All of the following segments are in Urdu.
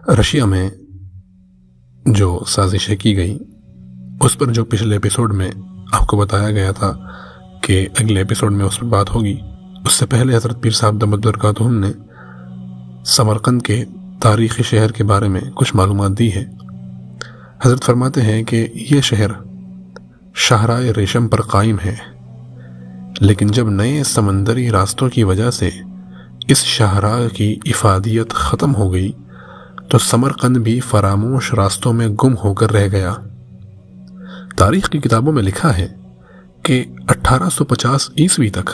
رشیا میں جو سازشیں کی گئی اس پر جو پچھلے ایپیسوڈ میں آپ کو بتایا گیا تھا کہ اگلے ایپیسوڈ میں اس پر بات ہوگی، اس سے پہلے حضرت پیر صاحب دامت برکاتہم نے سمرقند کے تاریخی شہر کے بارے میں کچھ معلومات دی ہے۔ حضرت فرماتے ہیں کہ یہ شہر شاہراہ ریشم پر قائم ہے، لیکن جب نئے سمندری راستوں کی وجہ سے اس شاہراہ کی افادیت ختم ہو گئی تو سمرقند بھی فراموش راستوں میں گم ہو کر رہ گیا۔ تاریخ کی کتابوں میں لکھا ہے کہ 1850 عیسوی تک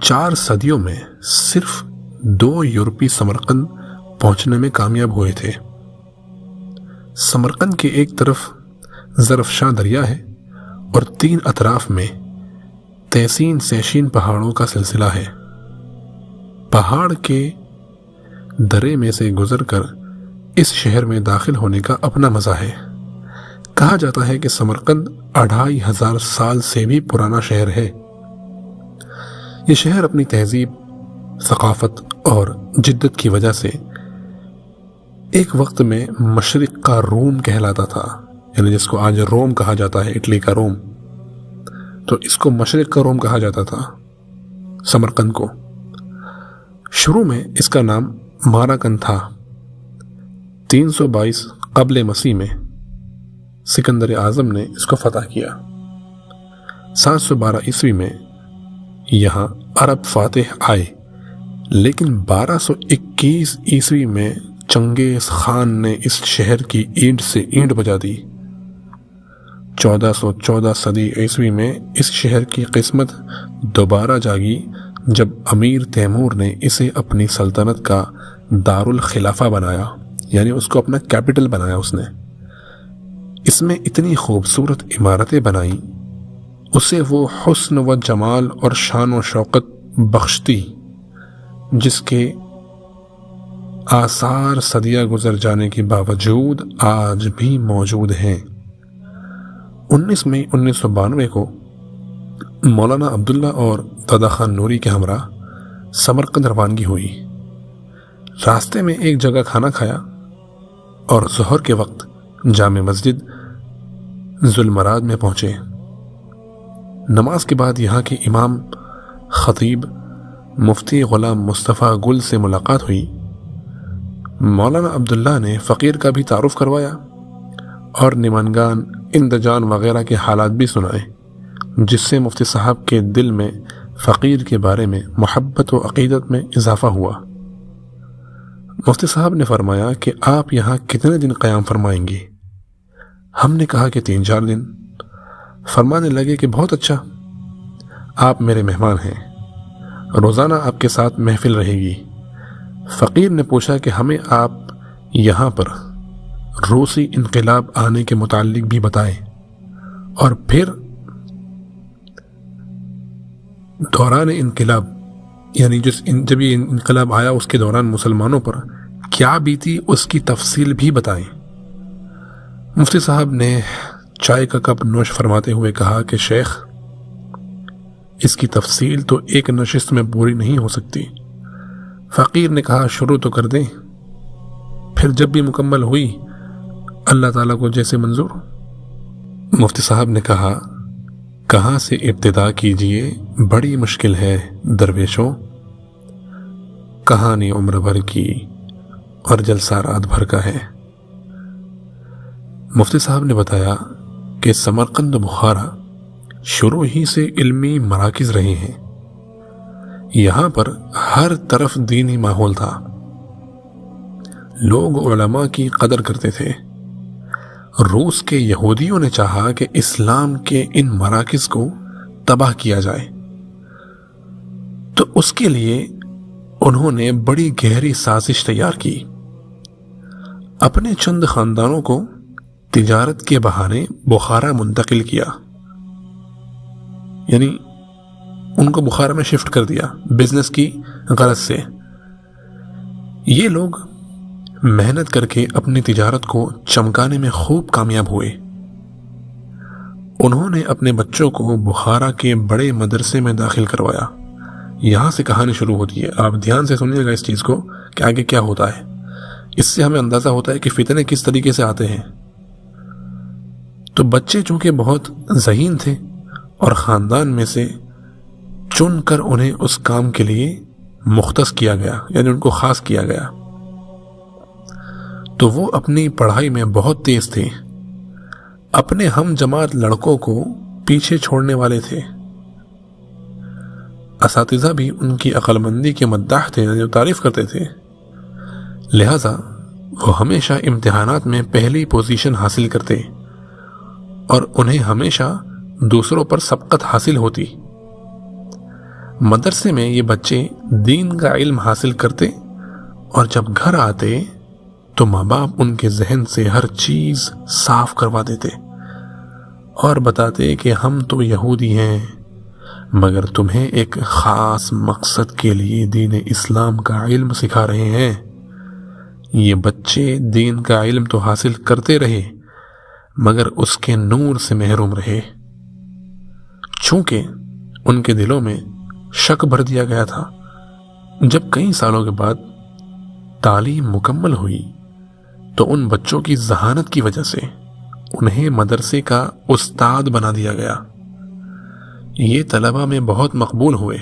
4 صدیوں میں صرف 2 یورپی سمرقند پہنچنے میں کامیاب ہوئے تھے۔ سمرقند کے ایک طرف زرفشاں دریا ہے اور 3 اطراف میں تیسین سیشین پہاڑوں کا سلسلہ ہے۔ پہاڑ کے درے میں سے گزر کر اس شہر میں داخل ہونے کا اپنا مزہ ہے۔ کہا جاتا ہے کہ سمرقند 2500 سال سے بھی پرانا شہر ہے۔ یہ شہر اپنی تہذیب، ثقافت اور جدت کی وجہ سے ایک وقت میں مشرق کا روم کہلاتا تھا، یعنی جس کو آج روم کہا جاتا ہے، اٹلی کا روم، تو اس کو مشرق کا روم کہا جاتا تھا سمرقند کو۔ شروع میں اس کا نام ماراکن تھا۔ 322 قبل مسیح میں سکندر اعظم نے اس کو فتح کیا۔ 712 عیسوی میں یہاں عرب فاتح آئے، لیکن 1221 عیسوی میں چنگیز خان نے اس شہر کی اینٹ سے اینٹ بجا دی۔ 1414 صدی عیسوی میں اس شہر کی قسمت دوبارہ جاگی جب امیر تیمور نے اسے اپنی سلطنت کا دارالخلافہ بنایا، یعنی اس کو اپنا کیپٹل بنایا اس نے۔ اس میں اتنی خوبصورت عمارتیں بنائیں، اسے وہ حسن و جمال اور شان و شوکت بخشتی جس کے آثار صدیہ گزر جانے کے باوجود آج بھی موجود ہیں۔ 19 مئی 1992 کو مولانا عبداللہ اور دادا خان نوری کے ہمراہ سمرقند روانگی ہوئی۔ راستے میں ایک جگہ کھانا کھایا اور ظہر کے وقت جامع مسجد ذوالمراد میں پہنچے۔ نماز کے بعد یہاں کے امام خطیب مفتی غلام مصطفیٰ گل سے ملاقات ہوئی۔ مولانا عبداللہ نے فقیر کا بھی تعارف کروایا اور نمنگان، اندجان وغیرہ کے حالات بھی سنائے، جس سے مفتی صاحب کے دل میں فقیر کے بارے میں محبت و عقیدت میں اضافہ ہوا۔ مفتی صاحب نے فرمایا کہ آپ یہاں کتنے دن قیام فرمائیں گے؟ ہم نے کہا کہ 3-4 دن۔ فرمانے لگے کہ بہت اچھا، آپ میرے مہمان ہیں، روزانہ آپ کے ساتھ محفل رہے گی۔ فقیر نے پوچھا کہ ہمیں آپ یہاں پر روسی انقلاب آنے کے متعلق بھی بتائیں، اور پھر دوران انقلاب، یعنی جب یہ انقلاب آیا اس کے دوران مسلمانوں پر کیا بیتی اس کی تفصیل بھی بتائیں۔ مفتی صاحب نے چائے کا کپ نوش فرماتے ہوئے کہا کہ شیخ، اس کی تفصیل تو ایک نشست میں پوری نہیں ہو سکتی۔ فقیر نے کہا شروع تو کر دیں، پھر جب بھی مکمل ہوئی اللہ تعالیٰ کو جیسے منظور۔ مفتی صاحب نے کہا کہاں سے ابتدا کیجئے، بڑی مشکل ہے درویشوں، کہانی عمر بھر کی اور جلسہ رات بھر کا ہے۔ مفتی صاحب نے بتایا کہ سمرقند و بخارا شروع ہی سے علمی مراکز رہے ہیں، یہاں پر ہر طرف دینی ماحول تھا، لوگ علماء کی قدر کرتے تھے۔ روس کے یہودیوں نے چاہا کہ اسلام کے ان مراکز کو تباہ کیا جائے، تو اس کے لیے انہوں نے بڑی گہری سازش تیار کی۔ اپنے چند خاندانوں کو تجارت کے بہانے بخارا منتقل کیا، یعنی ان کو بخارا میں شفٹ کر دیا بزنس کی غرض سے۔ یہ لوگ محنت کر کے اپنی تجارت کو چمکانے میں خوب کامیاب ہوئے۔ انہوں نے اپنے بچوں کو بخارا کے بڑے مدرسے میں داخل کروایا۔ یہاں سے کہانی شروع ہوتی ہے، آپ دھیان سے سنیے گا اس چیز کو کہ آگے کیا ہوتا ہے۔ اس سے ہمیں اندازہ ہوتا ہے کہ فتنے کس طریقے سے آتے ہیں۔ تو بچے چونکہ بہت ذہین تھے اور خاندان میں سے چن کر انہیں اس کام کے لیے مختص کیا گیا، یعنی ان کو خاص کیا گیا، تو وہ اپنی پڑھائی میں بہت تیز تھے، اپنے ہم جماعت لڑکوں کو پیچھے چھوڑنے والے تھے۔ اساتذہ بھی ان کی عقل مندی کے مداح تھے، جو تعریف کرتے تھے، لہذا وہ ہمیشہ امتحانات میں پہلی پوزیشن حاصل کرتے اور انہیں ہمیشہ دوسروں پر سبقت حاصل ہوتی۔ مدرسے میں یہ بچے دین کا علم حاصل کرتے اور جب گھر آتے تو ماں باپ ان کے ذہن سے ہر چیز صاف کروا دیتے اور بتاتے کہ ہم تو یہودی ہیں، مگر تمہیں ایک خاص مقصد کے لیے دین اسلام کا علم سکھا رہے ہیں۔ یہ بچے دین کا علم تو حاصل کرتے رہے مگر اس کے نور سے محروم رہے، چونکہ ان کے دلوں میں شک بھر دیا گیا تھا۔ جب کئی سالوں کے بعد تعلیم مکمل ہوئی تو ان بچوں کی ذہانت کی وجہ سے انہیں مدرسے کا استاد بنا دیا گیا۔ یہ طلبہ میں بہت مقبول ہوئے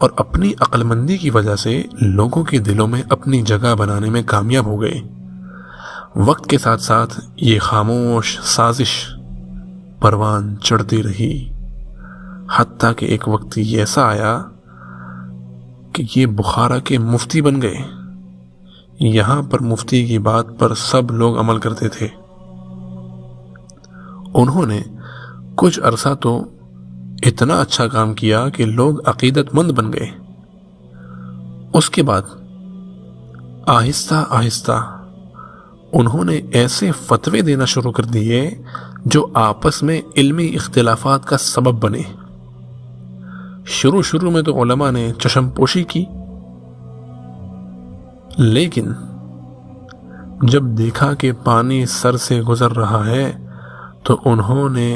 اور اپنی عقل مندی کی وجہ سے لوگوں کے دلوں میں اپنی جگہ بنانے میں کامیاب ہو گئے۔ وقت کے ساتھ ساتھ یہ خاموش سازش پروان چڑھتی رہی، حتیٰ کہ ایک وقت ایسا آیا کہ یہ بخارا کے مفتی بن گئے۔ یہاں پر مفتی کی بات پر سب لوگ عمل کرتے تھے۔ انہوں نے کچھ عرصہ تو اتنا اچھا کام کیا کہ لوگ عقیدت مند بن گئے۔ اس کے بعد آہستہ آہستہ انہوں نے ایسے فتوے دینا شروع کر دیے جو آپس میں علمی اختلافات کا سبب بنے۔ شروع میں تو علماء نے چشم پوشی کی، لیکن جب دیکھا کہ پانی سر سے گزر رہا ہے تو انہوں نے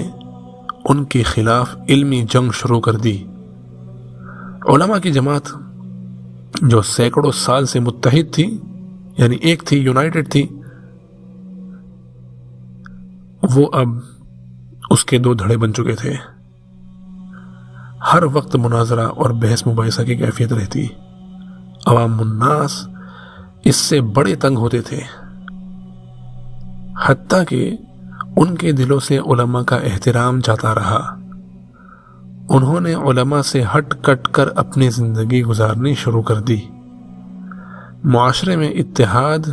ان کے خلاف علمی جنگ شروع کر دی۔ علماء کی جماعت جو سینکڑوں سال سے متحد تھی، یعنی ایک تھی، یونائٹڈ تھی، وہ اب اس کے دو دھڑے بن چکے تھے۔ ہر وقت مناظرہ اور بحث مباحثہ کی کیفیت رہتی۔ عوام الناس اس سے بڑے تنگ ہوتے تھے، حتیٰ کہ ان کے دلوں سے علماء کا احترام جاتا رہا۔ انہوں نے علماء سے ہٹ کٹ کر اپنی زندگی گزارنی شروع کر دی۔ معاشرے میں اتحاد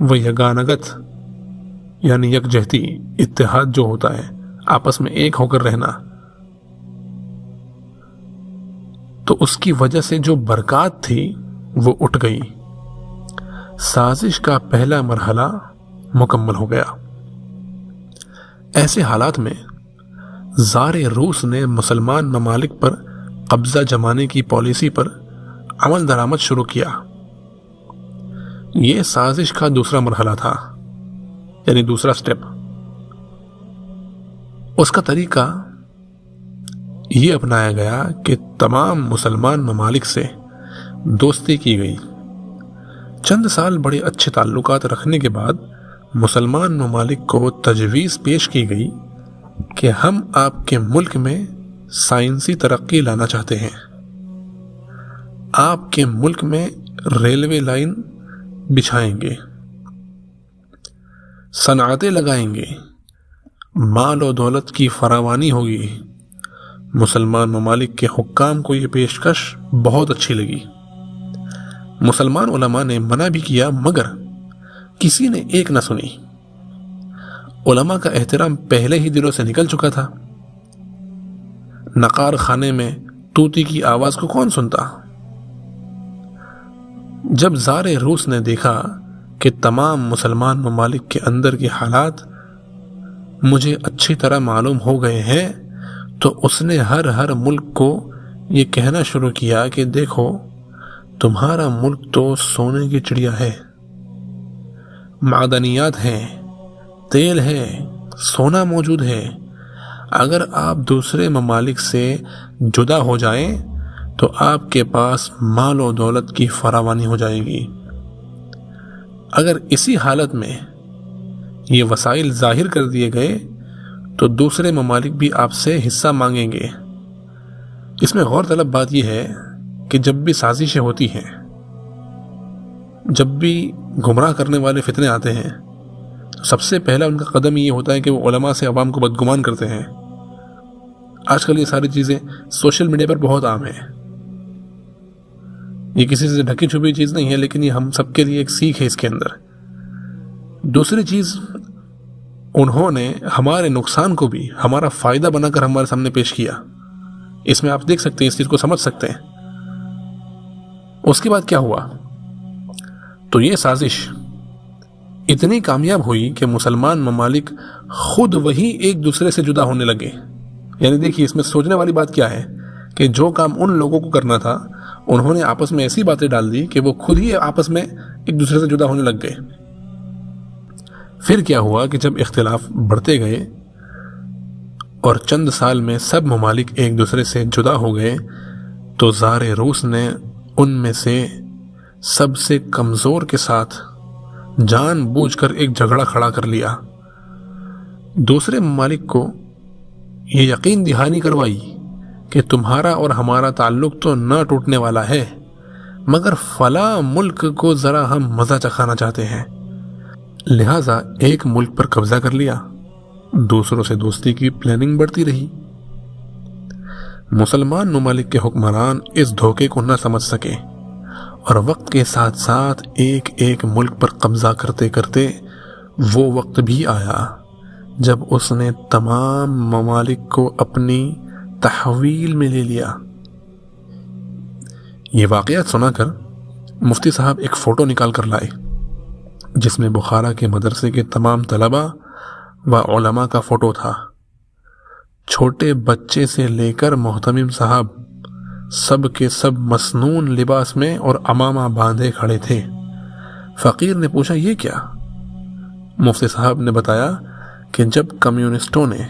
و یگانگت، یعنی یکجہتی، اتحاد جو ہوتا ہے آپس میں ایک ہو کر رہنا، تو اس کی وجہ سے جو برکات تھی وہ اٹھ گئی۔ سازش کا پہلا مرحلہ مکمل ہو گیا۔ ایسے حالات میں زار روس نے مسلمان ممالک پر قبضہ جمانے کی پالیسی پر عمل درآمد شروع کیا۔ یہ سازش کا دوسرا مرحلہ تھا، یعنی دوسرا سٹیپ۔ اس کا طریقہ یہ اپنایا گیا کہ تمام مسلمان ممالک سے دوستی کی گئی۔ چند سال بڑے اچھے تعلقات رکھنے کے بعد مسلمان ممالک کو تجویز پیش کی گئی کہ ہم آپ کے ملک میں سائنسی ترقی لانا چاہتے ہیں، آپ کے ملک میں ریلوے لائن بچھائیں گے، صنعتیں لگائیں گے، مال و دولت کی فراوانی ہوگی۔ مسلمان ممالک کے حکام کو یہ پیشکش بہت اچھی لگی۔ مسلمان علماء نے منع بھی کیا مگر کسی نے ایک نہ سنی۔ علماء کا احترام پہلے ہی دلوں سے نکل چکا تھا۔ نقار خانے میں طوطی کی آواز کو کون سنتا؟ جب زار روس نے دیکھا کہ تمام مسلمان ممالک کے اندر کے حالات مجھے اچھی طرح معلوم ہو گئے ہیں، تو اس نے ہر ملک کو یہ کہنا شروع کیا کہ دیکھو، تمہارا ملک تو سونے کی چڑیا ہے، معدنیات ہیں، تیل ہے، سونا موجود ہے۔ اگر آپ دوسرے ممالک سے جدا ہو جائیں تو آپ کے پاس مال و دولت کی فراوانی ہو جائے گی، اگر اسی حالت میں یہ وسائل ظاہر کر دیے گئے تو دوسرے ممالک بھی آپ سے حصہ مانگیں گے۔ اس میں غور طلب بات یہ ہے کہ جب بھی سازشیں ہوتی ہیں، جب بھی گمراہ کرنے والے فتنے آتے ہیں، تو سب سے پہلا ان کا قدم یہ ہوتا ہے کہ وہ علماء سے عوام کو بدگمان کرتے ہیں۔ آج کل یہ ساری چیزیں سوشل میڈیا پر بہت عام ہیں، یہ کسی سے ڈھکی چھپی چیز نہیں ہے، لیکن یہ ہم سب کے لیے ایک سیکھ ہے اس کے اندر۔ دوسری چیز، انہوں نے ہمارے نقصان کو بھی ہمارا فائدہ بنا کر ہمارے سامنے پیش کیا۔ اس میں آپ دیکھ سکتے ہیں، اس چیز کو سمجھ سکتے ہیں۔ اس کے بعد کیا ہوا؟ تو یہ سازش اتنی کامیاب ہوئی کہ مسلمان ممالک خود وہی ایک دوسرے سے جدا ہونے لگے۔ یعنی دیکھیے، اس میں سوچنے والی بات کیا ہے کہ جو کام ان لوگوں کو کرنا تھا، انہوں نے آپس میں ایسی باتیں ڈال دی کہ وہ خود ہی آپس میں ایک دوسرے سے جدا ہونے لگ گئے۔ پھر کیا ہوا کہ جب اختلاف بڑھتے گئے اور چند سال میں سب ممالک ایک دوسرے سے جدا ہو گئے، تو زار روس نے ان میں سے سب سے کمزور کے ساتھ جان بوجھ کر ایک جھگڑا کھڑا کر لیا۔ دوسرے ممالک کو یہ یقین دہانی کروائی کہ تمہارا اور ہمارا تعلق تو نہ ٹوٹنے والا ہے، مگر فلاں ملک کو ذرا ہم مزہ چکھانا چاہتے ہیں، لہٰذا ایک ملک پر قبضہ کر لیا۔ دوسروں سے دوستی کی پلاننگ بڑھتی رہی۔ مسلمان ممالک کے حکمران اس دھوکے کو نہ سمجھ سکے، اور وقت کے ساتھ ساتھ ایک ایک ملک پر قبضہ کرتے کرتے وہ وقت بھی آیا جب اس نے تمام ممالک کو اپنی تحویل میں لے لیا۔ یہ واقعات سنا کر مفتی صاحب ایک فوٹو نکال کر لائے، جس میں بخارا کے مدرسے کے تمام طلباء و علماء کا فوٹو تھا۔ چھوٹے بچے سے لے کر محتمم صاحب سب کے سب مسنون لباس میں اور عمامہ باندھے کھڑے تھے۔ فقیر نے پوچھا، یہ کیا؟ مفتی صاحب نے بتایا کہ جب کمیونسٹوں نے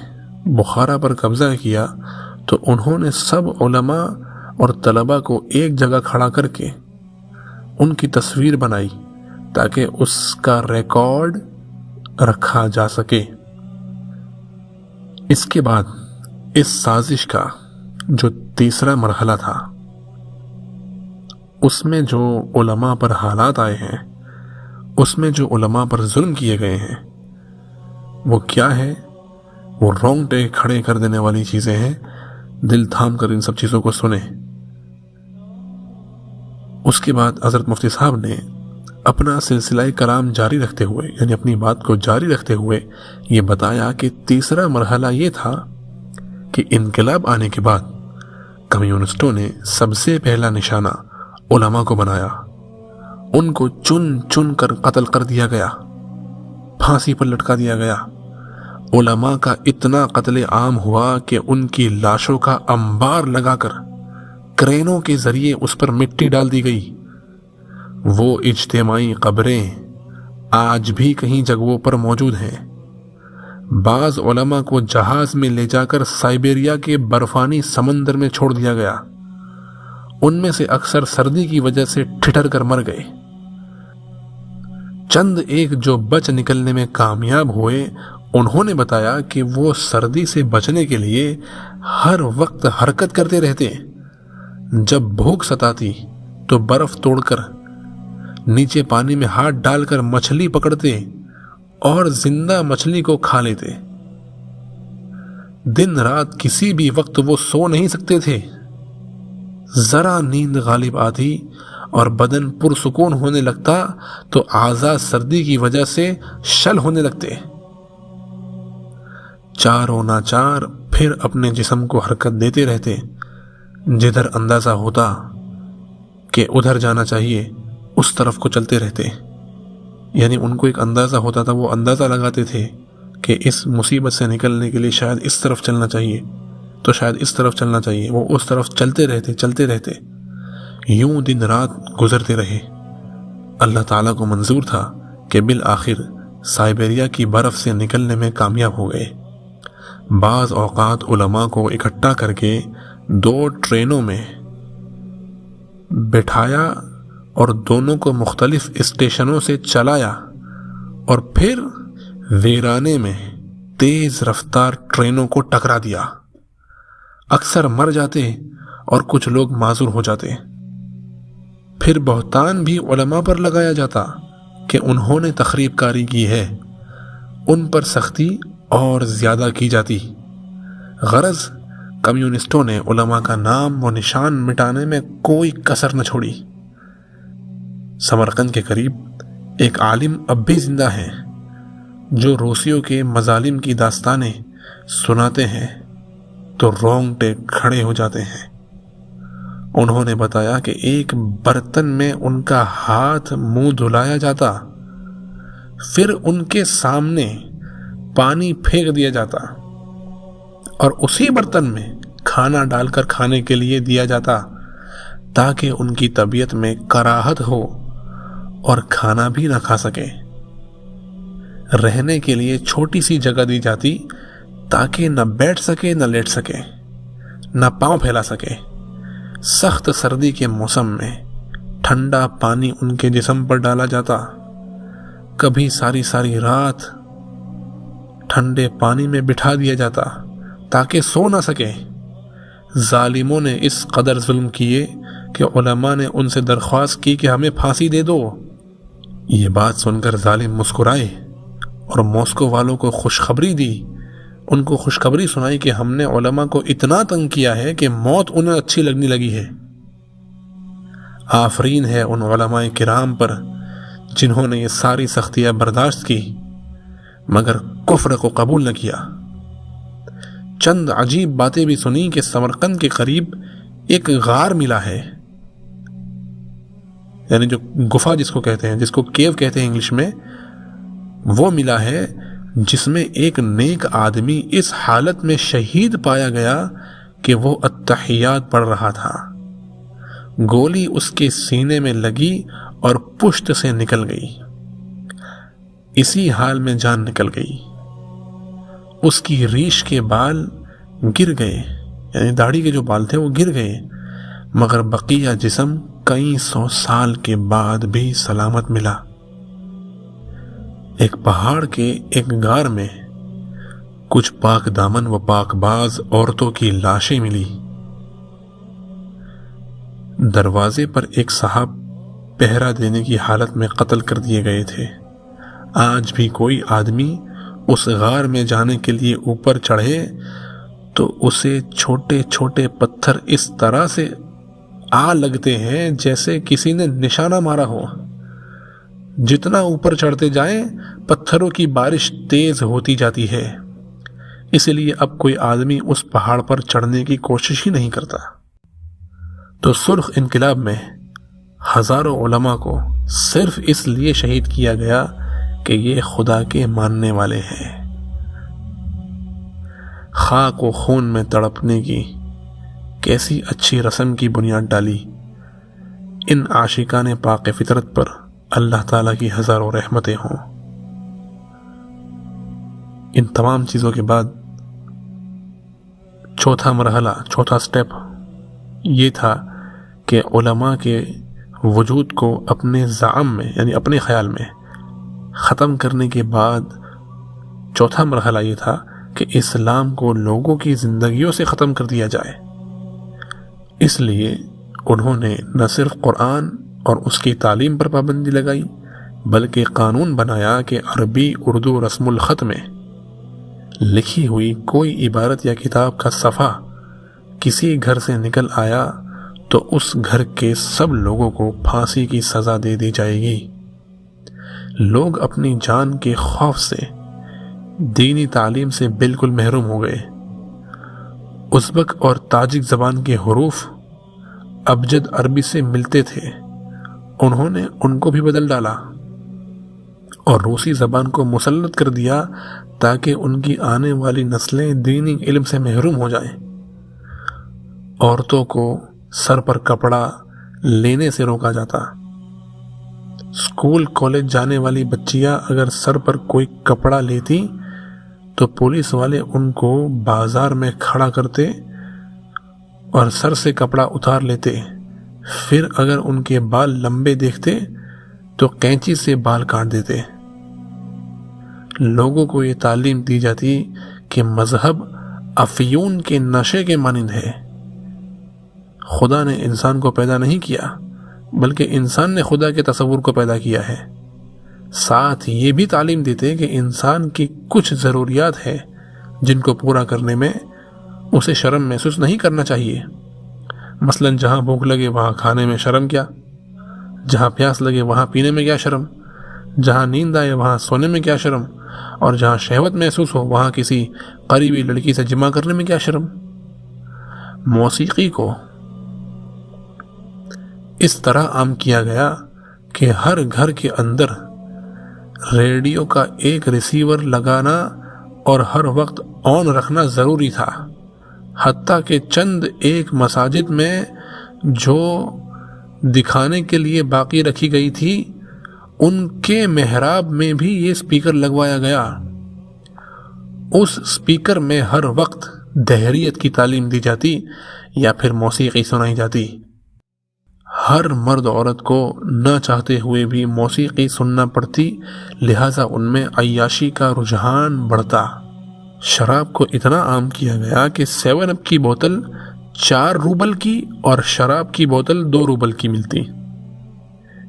بخارا پر قبضہ کیا تو انہوں نے سب علماء اور طلباء کو ایک جگہ کھڑا کر کے ان کی تصویر بنائی تاکہ اس کا ریکارڈ رکھا جا سکے۔ اس کے بعد اس سازش کا جو تیسرا مرحلہ تھا، اس میں جو علماء پر حالات آئے ہیں، اس میں جو علماء پر ظلم کیے گئے ہیں، وہ کیا ہے؟ وہ رونگٹے کھڑے کر دینے والی چیزیں ہیں۔ دل تھام کر ان سب چیزوں کو سنیں۔ اس کے بعد حضرت مفتی صاحب نے اپنا سلسلہ کلام جاری رکھتے ہوئے، یعنی اپنی بات کو جاری رکھتے ہوئے یہ بتایا کہ تیسرا مرحلہ یہ تھا کہ انقلاب آنے کے بعد کمیونسٹوں نے سب سے پہلا نشانہ علماء کو بنایا۔ ان کو چن چن کر قتل کر دیا گیا، پھانسی پر لٹکا دیا گیا۔ علماء کا اتنا قتل عام ہوا کہ ان کی لاشوں کا انبار لگا کر کرینوں کے ذریعے اس پر مٹی ڈال دی گئی۔ وہ اجتماعی قبریں آج بھی کہیں جگہوں پر موجود ہیں۔ بعض علماء کو جہاز میں لے جا کر سائبیریا کے برفانی سمندر میں چھوڑ دیا گیا۔ ان میں سے اکثر سردی کی وجہ سے ٹھٹر کر مر گئے۔ چند ایک جو بچ نکلنے میں کامیاب ہوئے، انہوں نے بتایا کہ وہ سردی سے بچنے کے لیے ہر وقت حرکت کرتے رہتے۔ جب بھوک ستاتی تو برف توڑ کر نیچے پانی میں ہاتھ ڈال کر مچھلی پکڑتے اور زندہ مچھلی کو کھا لیتے۔ دن رات کسی بھی وقت وہ سو نہیں سکتے تھے۔ ذرا نیند غالب آتی اور بدن پرسکون ہونے لگتا تو اعضاء سردی کی وجہ سے شل ہونے لگتے۔ چاروں ناچار پھر اپنے جسم کو حرکت دیتے رہتے، جدھر اندازہ ہوتا کہ ادھر جانا چاہیے اس طرف کو چلتے رہتے۔ یعنی ان کو ایک اندازہ ہوتا تھا، وہ اندازہ لگاتے تھے کہ اس مصیبت سے نکلنے کے لیے شاید اس طرف چلنا چاہیے، تو شاید اس طرف چلنا چاہیے۔ وہ اس طرف چلتے رہتے۔ یوں دن رات گزرتے رہے۔ اللہ تعالیٰ کو منظور تھا کہ بالآخر سائبیریا کی برف سے نکلنے میں کامیاب ہو گئے۔ بعض اوقات علماء کو اکٹھا کر کے 2 ٹرینوں میں بٹھایا اور دونوں کو مختلف اسٹیشنوں سے چلایا اور پھر ویرانے میں تیز رفتار ٹرینوں کو ٹکرا دیا۔ اکثر مر جاتے اور کچھ لوگ معذور ہو جاتے۔ پھر بہتان بھی علماء پر لگایا جاتا کہ انہوں نے تخریب کاری کی ہے، ان پر سختی اور زیادہ کی جاتی۔ غرض کمیونسٹوں نے علماء کا نام و نشان مٹانے میں کوئی کسر نہ چھوڑی۔ سمرقند کے قریب ایک عالم اب بھی زندہ ہیں جو روسیوں کے مظالم کی داستانیں سناتے ہیں تو رونگٹے کھڑے ہو جاتے ہیں۔ انہوں نے بتایا کہ ایک برتن میں ان کا ہاتھ منہ دھلایا جاتا، پھر ان کے سامنے پانی پھینک دیا جاتا اور اسی برتن میں کھانا ڈال کر کھانے کے لیے دیا جاتا تاکہ ان کی طبیعت میں کراہت ہو اور کھانا بھی نہ کھا سکے۔ رہنے کے لیے چھوٹی سی جگہ دی جاتی تاکہ نہ بیٹھ سکے نہ لیٹ سکے نہ پاؤں پھیلا سکے۔ سخت سردی کے موسم میں ٹھنڈا پانی ان کے جسم پر ڈالا جاتا، کبھی ساری ساری رات ٹھنڈے پانی میں بٹھا دیا جاتا تاکہ سو نہ سکے۔ ظالموں نے اس قدر ظلم کیے کہ علماء نے ان سے درخواست کی کہ ہمیں پھانسی دے دو۔ یہ بات سن کر ظالم مسکرائے اور ماسکو والوں کو خوشخبری دی، ان کو خوشخبری سنائی کہ ہم نے علماء کو اتنا تنگ کیا ہے کہ موت انہیں اچھی لگنے لگی ہے۔ آفرین ہے ان علماء کرام پر جنہوں نے یہ ساری سختیاں برداشت کی مگر کفر کو قبول نہ کیا۔ چند عجیب باتیں بھی سنی کہ سمرقند کے قریب ایک غار ملا ہے، یعنی جو گفا جس کو کہتے ہیں، جس کو کیو کہتے ہیں انگلش میں، وہ ملا ہے جس میں ایک نیک آدمی اس حالت میں شہید پایا گیا کہ وہ التحیات پڑھ رہا تھا۔ گولی اس کے سینے میں لگی اور پشت سے نکل گئی۔ اسی حال میں جان نکل گئی۔ اس کی ریش کے بال گر گئے، یعنی داڑھی کے جو بال تھے وہ گر گئے، مگر بقیہ جسم کئی 100 سال کے بعد بھی سلامت ملا۔ ایک پہاڑ کے ایک غار میں کچھ پاک دامن و پاک باز عورتوں کی لاشیں ملی۔ دروازے پر ایک صاحب پہرا دینے کی حالت میں قتل کر دیے گئے تھے۔ آج بھی کوئی آدمی اس غار میں جانے کے لیے اوپر چڑھے تو اسے چھوٹے چھوٹے پتھر اس طرح سے آ لگتے ہیں جیسے کسی نے نشانہ مارا ہو۔ جتنا اوپر چڑھتے جائیں پتھروں کی بارش تیز ہوتی جاتی ہے، اسی لیے اب کوئی آدمی اس پہاڑ پر چڑھنے کی کوشش ہی نہیں کرتا۔ تو سرخ انقلاب میں ہزاروں علماء کو صرف اس لیے شہید کیا گیا کہ یہ خدا کے ماننے والے ہیں۔ خاک و خون میں تڑپنے کی کیسی اچھی رسم کی بنیاد ڈالی۔ ان عاشقان پاک فطرت پر اللہ تعالیٰ کی ہزاروں رحمتیں ہوں۔ ان تمام چیزوں کے بعد چوتھا مرحلہ، چوتھا سٹیپ یہ تھا کہ علماء کے وجود کو اپنے زعم میں، یعنی اپنے خیال میں ختم کرنے کے بعد چوتھا مرحلہ یہ تھا کہ اسلام کو لوگوں کی زندگیوں سے ختم کر دیا جائے۔ اس لیے انہوں نے نہ صرف قرآن اور اس کی تعلیم پر پابندی لگائی بلکہ قانون بنایا کہ عربی اردو رسم الخط میں لکھی ہوئی کوئی عبارت یا کتاب کا صفحہ کسی گھر سے نکل آیا تو اس گھر کے سب لوگوں کو پھانسی کی سزا دے دی جائے گی۔ لوگ اپنی جان کے خوف سے دینی تعلیم سے بالکل محروم ہو گئے۔ ازبک اور تاجک زبان کے حروف ابجد عربی سے ملتے تھے، انہوں نے ان کو بھی بدل ڈالا اور روسی زبان کو مسلط کر دیا تاکہ ان کی آنے والی نسلیں دینی علم سے محروم ہو جائیں۔ عورتوں کو سر پر کپڑا لینے سے روکا جاتا۔ اسکول کالج جانے والی بچیاں اگر سر پر کوئی کپڑا لیتی تو پولیس والے ان کو بازار میں کھڑا کرتے اور سر سے کپڑا اتار لیتے پھر اگر ان کے بال لمبے دیکھتے تو قینچی سے بال کاٹ دیتے۔ لوگوں کو یہ تعلیم دی جاتی کہ مذہب افیون کے نشے کے مانند ہے۔ خدا نے انسان کو پیدا نہیں کیا بلکہ انسان نے خدا کے تصور کو پیدا کیا ہے۔ ساتھ یہ بھی تعلیم دیتے کہ انسان کی کچھ ضروریات ہیں جن کو پورا کرنے میں اسے شرم محسوس نہیں کرنا چاہیے۔ مثلا جہاں بھوک لگے وہاں کھانے میں شرم کیا، جہاں پیاس لگے وہاں پینے میں کیا شرم، جہاں نیند آئے وہاں سونے میں کیا شرم، اور جہاں شہوت محسوس ہو وہاں کسی قریبی لڑکی سے جمع کرنے میں کیا شرم۔ موسیقی کو اس طرح عام کیا گیا کہ ہر گھر کے اندر ریڈیو کا ایک ریسیور لگانا اور ہر وقت آن رکھنا ضروری تھا، حتیٰ کہ چند ایک مساجد میں جو دکھانے کے لیے باقی رکھی گئی تھی ان کے محراب میں بھی یہ اسپیکر لگوایا گیا۔ اس اسپیکر میں ہر وقت دہریت کی تعلیم دی جاتی یا پھر موسیقی سنائی جاتی۔ ہر مرد عورت کو نہ چاہتے ہوئے بھی موسیقی سننا پڑتی، لہٰذا ان میں عیاشی کا رجحان بڑھتا۔ شراب کو اتنا عام کیا گیا کہ 7 اپ کی بوتل 4 روبل کی اور شراب کی بوتل 2 روبل کی ملتی،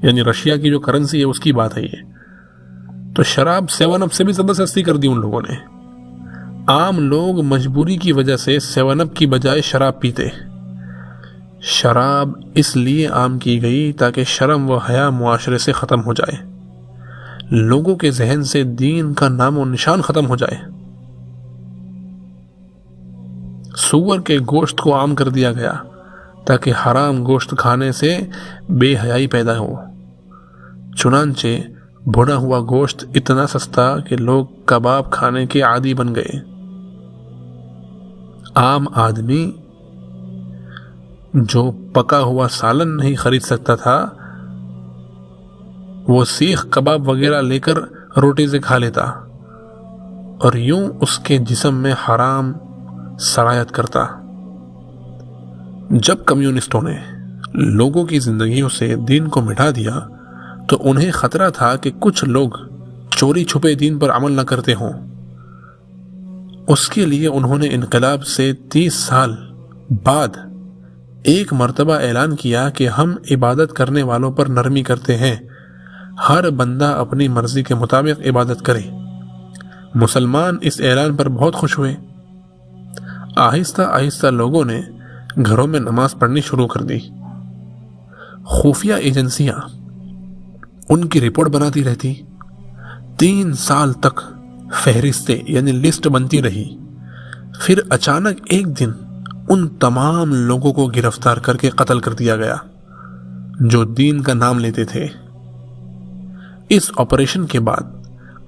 یعنی رشیا کی جو کرنسی ہے اس کی بات ہے یہ۔ تو شراب 7 اپ سے بھی زیادہ سستی کر دی ان لوگوں نے۔ عام لوگ مجبوری کی وجہ سے 7 اپ کی بجائے شراب پیتے۔ شراب اس لیے عام کی گئی تاکہ شرم و حیا معاشرے سے ختم ہو جائے، لوگوں کے ذہن سے دین کا نام و نشان ختم ہو جائے۔ سور کے گوشت کو عام کر دیا گیا تاکہ حرام گوشت کھانے سے بے حیائی پیدا ہو۔ چنانچہ بھنا ہوا گوشت اتنا سستا کہ لوگ کباب کھانے کے عادی بن گئے۔ عام آدمی جو پکا ہوا سالن نہیں خرید سکتا تھا وہ سیخ کباب وغیرہ لے کر روٹی سے کھا لیتا، اور یوں اس کے جسم میں حرام سرایت کرتا۔ جب کمیونسٹوں نے لوگوں کی زندگیوں سے دین کو مٹا دیا تو انہیں خطرہ تھا کہ کچھ لوگ چوری چھپے دین پر عمل نہ کرتے ہوں۔ اس کے لیے انہوں نے انقلاب سے 30 سال بعد ایک مرتبہ اعلان کیا کہ ہم عبادت کرنے والوں پر نرمی کرتے ہیں، ہر بندہ اپنی مرضی کے مطابق عبادت کرے۔ مسلمان اس اعلان پر بہت خوش ہوئے۔ آہستہ آہستہ لوگوں نے گھروں میں نماز پڑھنی شروع کر دی۔ خفیہ ایجنسیاں ان کی رپورٹ بناتی رہتی۔ 3 سال تک فہرستیں یعنی لسٹ بنتی رہی۔ پھر اچانک ایک دن ان تمام لوگوں کو گرفتار کر کے قتل کر دیا گیا جو دین کا نام لیتے تھے۔ اس آپریشن کے بعد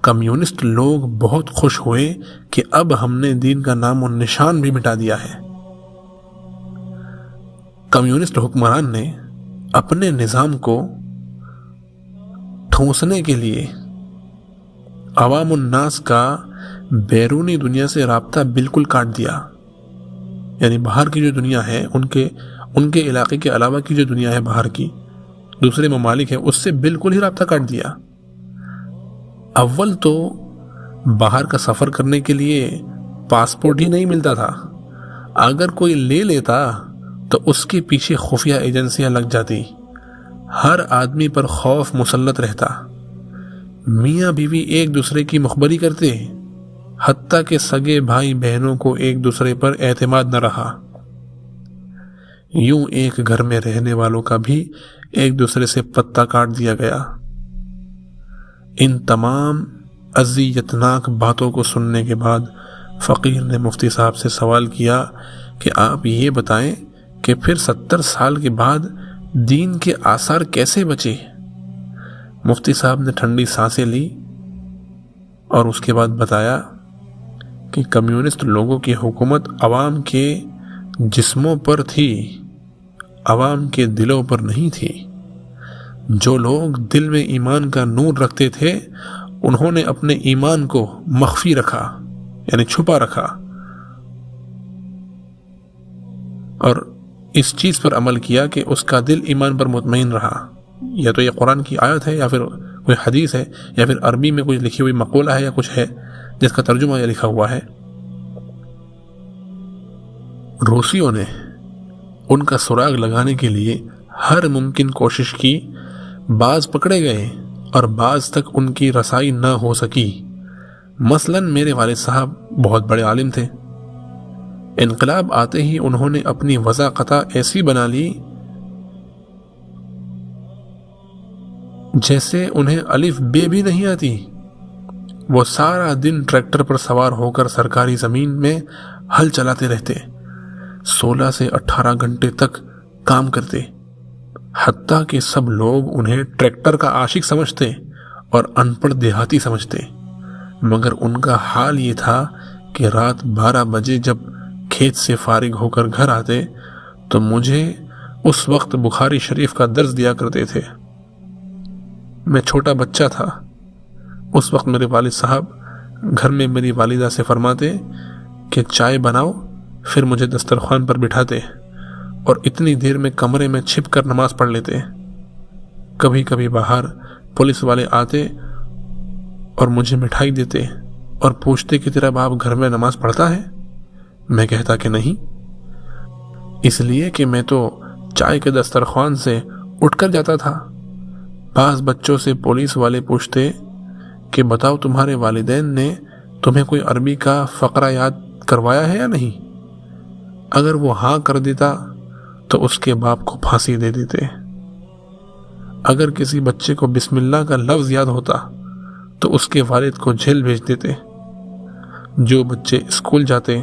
کمیونسٹ لوگ بہت خوش ہوئے کہ اب ہم نے دین کا نام و نشان بھی مٹا دیا ہے۔ کمیونسٹ حکمران نے اپنے نظام کو ٹھونسنے کے لیے عوام الناس کا بیرونی دنیا سے رابطہ بالکل کاٹ دیا، یعنی باہر کی جو دنیا ہے ان کے علاقے کے علاوہ کی جو دنیا ہے باہر کی دوسرے ممالک ہے اس سے بالکل ہی رابطہ کاٹ دیا۔ اول تو باہر کا سفر کرنے کے لیے پاسپورٹ ہی نہیں ملتا تھا، اگر کوئی لے لیتا تو اس کے پیچھے خفیہ ایجنسیاں لگ جاتی، ہر آدمی پر خوف مسلط رہتا، میاں بیوی ایک دوسرے کی مخبری کرتے، حتیٰ کہ سگے بھائی بہنوں کو ایک دوسرے پر اعتماد نہ رہا۔ یوں ایک گھر میں رہنے والوں کا بھی ایک دوسرے سے پتہ کاٹ دیا گیا۔ ان تمام اذیتناک باتوں کو سننے کے بعد فقیر نے مفتی صاحب سے سوال کیا کہ آپ یہ بتائیں کہ پھر 70 سال کے بعد دین کے آثار کیسے بچے؟ مفتی صاحب نے ٹھنڈی سانسیں لی اور اس کے بعد بتایا کہ کمیونسٹ لوگوں کی حکومت عوام کے جسموں پر تھی، عوام کے دلوں پر نہیں تھی۔ جو لوگ دل میں ایمان کا نور رکھتے تھے انہوں نے اپنے ایمان کو مخفی رکھا، یعنی چھپا رکھا، اور اس چیز پر عمل کیا کہ اس کا دل ایمان پر مطمئن رہا، یا تو یہ قرآن کی آیت ہے یا پھر کوئی حدیث ہے یا پھر عربی میں کوئی لکھی ہوئی مقولہ ہے یا کچھ ہے جس کا ترجمہ یہ لکھا ہوا ہے۔ روسیوں نے ان کا سراغ لگانے کے لیے ہر ممکن کوشش کی، بعض پکڑے گئے اور بعض تک ان کی رسائی نہ ہو سکی۔ مثلاً میرے والد صاحب بہت بڑے عالم تھے، انقلاب آتے ہی انہوں نے اپنی وضاقتہ ایسی بنا لی جیسے انہیں الف بے بھی نہیں آتی۔ وہ سارا دن ٹریکٹر پر سوار ہو کر سرکاری زمین میں ہل چلاتے رہتے، 16 سے 18 گھنٹے تک کام کرتے، حتیٰ کہ سب لوگ انہیں ٹریکٹر کا عاشق سمجھتے اور ان پڑھ دیہاتی سمجھتے۔ مگر ان کا حال یہ تھا کہ رات 12 بجے جب کھیت سے فارغ ہو کر گھر آتے تو مجھے اس وقت بخاری شریف کا درس دیا کرتے تھے۔ میں چھوٹا بچہ تھا، اس وقت میرے والد صاحب گھر میں میری والدہ سے فرماتے کہ چائے بناؤ، پھر مجھے دسترخوان پر بٹھاتے اور اتنی دیر میں کمرے میں چھپ کر نماز پڑھ لیتے۔ کبھی کبھی باہر پولیس والے آتے اور مجھے مٹھائی دیتے اور پوچھتے کہ تیرا باپ گھر میں نماز پڑھتا ہے؟ میں کہتا کہ نہیں، اس لیے کہ میں تو چائے کے دسترخوان سے اٹھ کر جاتا تھا۔ بعض بچوں سے پولیس والے پوچھتے کہ بتاؤ تمہارے والدین نے تمہیں کوئی عربی کا فقرہ یاد کروایا ہے یا نہیں؟ اگر وہ ہاں کر دیتا تو اس کے باپ کو پھانسی دے دیتے۔ اگر کسی بچے کو بسم اللہ کا لفظ یاد ہوتا تو اس کے والد کو جیل بھیج دیتے۔ جو بچے اسکول جاتے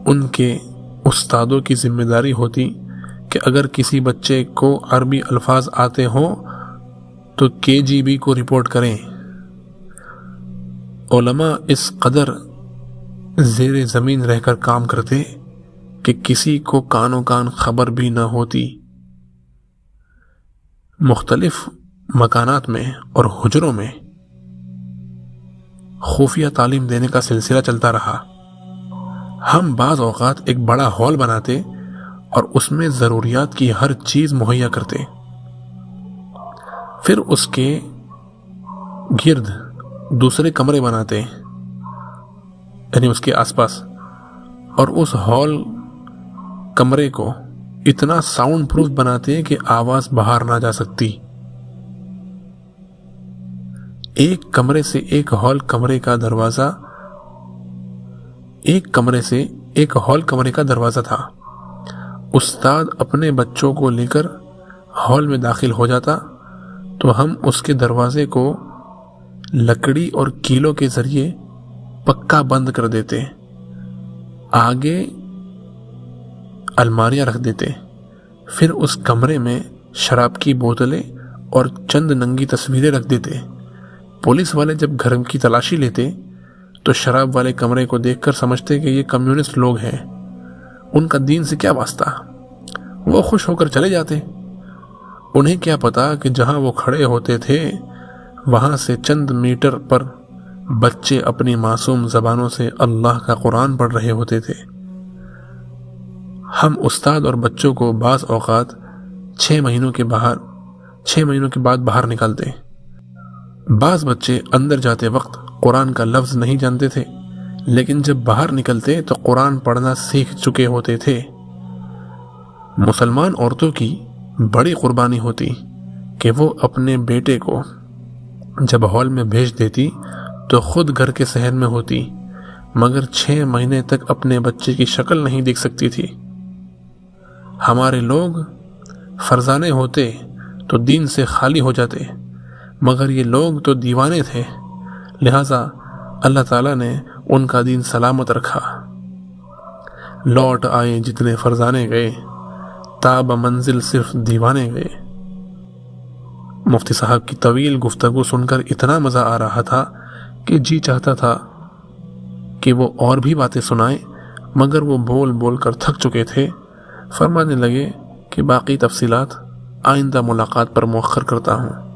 ان کے استادوں کی ذمہ داری ہوتی کہ اگر کسی بچے کو عربی الفاظ آتے ہوں تو KGB کو رپورٹ کریں۔ علماء اس قدر زیر زمین رہ کر کام کرتے کہ کسی کو کانوں کان خبر بھی نہ ہوتی۔ مختلف مکانات میں اور حجروں میں خفیہ تعلیم دینے کا سلسلہ چلتا رہا۔ ہم بعض اوقات ایک بڑا ہال بناتے اور اس میں ضروریات کی ہر چیز مہیا کرتے، پھر اس کے گرد دوسرے کمرے بناتے، یعنی اس کے آس پاس، اور اس ہال کمرے کو اتنا ساؤنڈ پروف بناتے کہ آواز باہر نہ جا سکتی۔ ایک کمرے سے ایک ہال کمرے کا دروازہ تھا۔ استاد اپنے بچوں کو لے کر ہال میں داخل ہو جاتا تو ہم اس کے دروازے کو لکڑی اور کیلوں کے ذریعے پکا بند کر دیتے، آگے الماریاں رکھ دیتے، پھر اس کمرے میں شراب کی بوتلیں اور چند ننگی تصویریں رکھ دیتے۔ پولیس والے جب گھر کی تلاشی لیتے تو شراب والے کمرے کو دیکھ کر سمجھتے کہ یہ کمیونسٹ لوگ ہیں، ان کا دین سے کیا واسطہ، وہ خوش ہو کر چلے جاتے۔ انہیں کیا پتا کہ جہاں وہ کھڑے ہوتے تھے وہاں سے چند میٹر پر بچے اپنی معصوم زبانوں سے اللہ کا قرآن پڑھ رہے ہوتے تھے۔ ہم استاد اور بچوں کو بعض اوقات 6 مہینوں کے بعد باہر نکالتے۔ بعض بچے اندر جاتے وقت قرآن کا لفظ نہیں جانتے تھے، لیکن جب باہر نکلتے تو قرآن پڑھنا سیکھ چکے ہوتے تھے۔ مسلمان عورتوں کی بڑی قربانی ہوتی کہ وہ اپنے بیٹے کو جب ہال میں بھیج دیتی تو خود گھر کے صحن میں ہوتی، مگر 6 مہینے تک اپنے بچے کی شکل نہیں دیکھ سکتی تھی۔ ہمارے لوگ فرزانے ہوتے تو دین سے خالی ہو جاتے، مگر یہ لوگ تو دیوانے تھے، لہذا اللہ تعالیٰ نے ان کا دین سلامت رکھا۔ لوٹ آئے جتنے فرزانے گئے، تاب منزل صرف دیوانے گئے۔ مفتی صاحب کی طویل گفتگو سن کر اتنا مزہ آ رہا تھا کہ جی چاہتا تھا کہ وہ اور بھی باتیں سنائیں، مگر وہ بول بول کر تھک چکے تھے۔ فرمانے لگے کہ باقی تفصیلات آئندہ ملاقات پر مؤخر کرتا ہوں۔